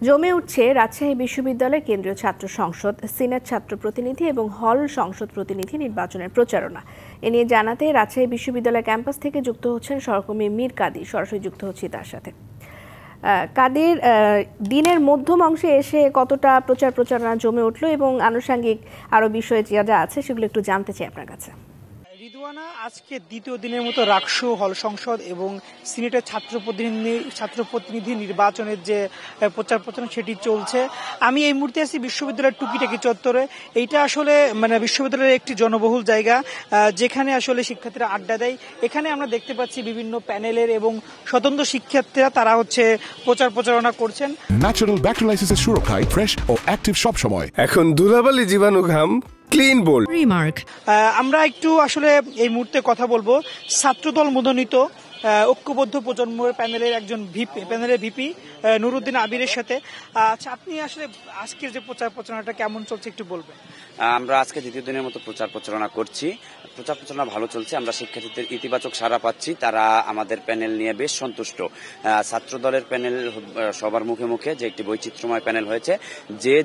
জমে উঠছে রাজশাহী বিশ্ববিদ্যালয়ের কেন্দ্রীয় ছাত্র সংসদ, সিনেট ছাত্র প্রতিনিধি এবং হল সংসদ প্রতিনিধি নির্বাচনের প্রচারণা। এ নিয়ে জানাতে রাজশাহী বিশ্ববিদ্যালয় ক্যাম্পাস থেকে যুক্ত হচ্ছেন সহকর্মী মীর কাদি। সরাসরি যুক্ত হচ্ছি তার সাথে। কাদির, দিনের মধ্যম অংশে এসে কতটা প্রচারণা জমে উঠলো এবং আনুষঙ্গিক আরো বিষয় যা আছে সেগুলো একটু জানতে চাই আপনার কাছে। রিদওয়ানা, আজকে দ্বিতীয় দিনের মতো রাকসু, হল সংসদ এবং সিনেটের ছাত্র প্রতিনিধি নির্বাচনের যে প্রচারণা সেটি চলছে। আমি এই মুহূর্তে আছি বিশ্ববিদ্যালয়ের টুকিটাকি চত্বরে। এইটা আসলে বিশ্ববিদ্যালয়ের একটি জনবহুল জায়গা, যেখানে আসলে শিক্ষার্থীরা আড্ডা দেয়। এখানে আমরা দেখতে পাচ্ছি বিভিন্ন প্যানেলের এবং স্বতন্ত্র শিক্ষার্থীরা তারা প্রচারণা করছেন। ন্যাচারাল ব্যাকটেরিয়ালাইসিসের সুরক্ষায় ফ্রেশ ও অ্যাক্টিভ সব সময়। এখন ধুলাবালি জীবাণু ঘাম ক্লিন বোল্ড রিমার্ক। আমরা একটু আসলে এই মুহূর্তে কথা বলবো ছাত্রদল মনোনীত ঐক্যবদ্ধ প্রজন্মের প্যানেলের ভিপি নুরুদ্দিন আবিরের সাথে। আচ্ছা, আপনি আসলে আজকের যে প্রচারণাটা কেমন চলছে একটু বলবেন? আমরা আজকে দ্বিতীয় দিনের মতো প্রচারণা করছি। প্রচারণা ভালো চলছে। আমরা শিক্ষার্থীদের ইতিবাচক সাড়া পাচ্ছি। তারা আমাদের প্যানেল নিয়ে বেশ সন্তুষ্ট। ছাত্র দলের প্যানেল সবার মুখে মুখে যে একটি বৈচিত্র্যময় প্যানেল হয়েছে,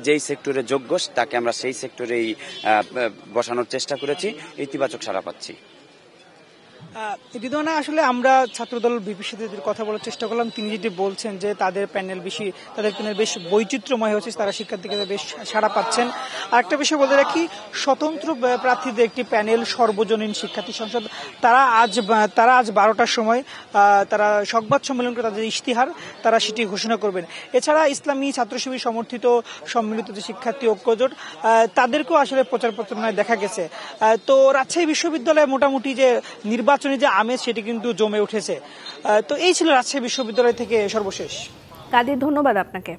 যেই সেক্টরে যোগ্য তাকে আমরা সেই সেক্টরেই বসানোর চেষ্টা করেছি। ইতিবাচক সাড়া পাচ্ছি। রিদওয়ানা, আসলে আমরা ছাত্রদল ভিপির সাথে কথা বলার চেষ্টা করলাম। তিনি যেটি বলছেন যে তাদের প্যানেল বেশ বৈচিত্র্যময় হচ্ছে, তারা শিক্ষার্থীদের বেশ সাড়া পাচ্ছেন। আর একটা বিষয় বলে রাখি, স্বতন্ত্র প্রার্থীদের একটি প্যানেল সর্বজনীন শিক্ষার্থী সংসদ, তারা আজ 12টার সময় তারা সংবাদ সম্মেলন করে তাদের ইশতিহার তারা সেটি ঘোষণা করবেন। এছাড়া ইসলামী ছাত্র শিবির সমর্থিত সম্মিলিত যে শিক্ষার্থী ঐক্যজোট, তাদেরকেও আসলে প্রচারণায় দেখা গেছে। তো রাজশাহী বিশ্ববিদ্যালয়ে মোটামুটি যে নির্বাচনী যে আমেজ সেটি কিন্তু জমে উঠেছে। তো এই ছিল রাজশাহী বিশ্ববিদ্যালয় থেকে সর্বশেষ। কাদির, ধন্যবাদ আপনাকে।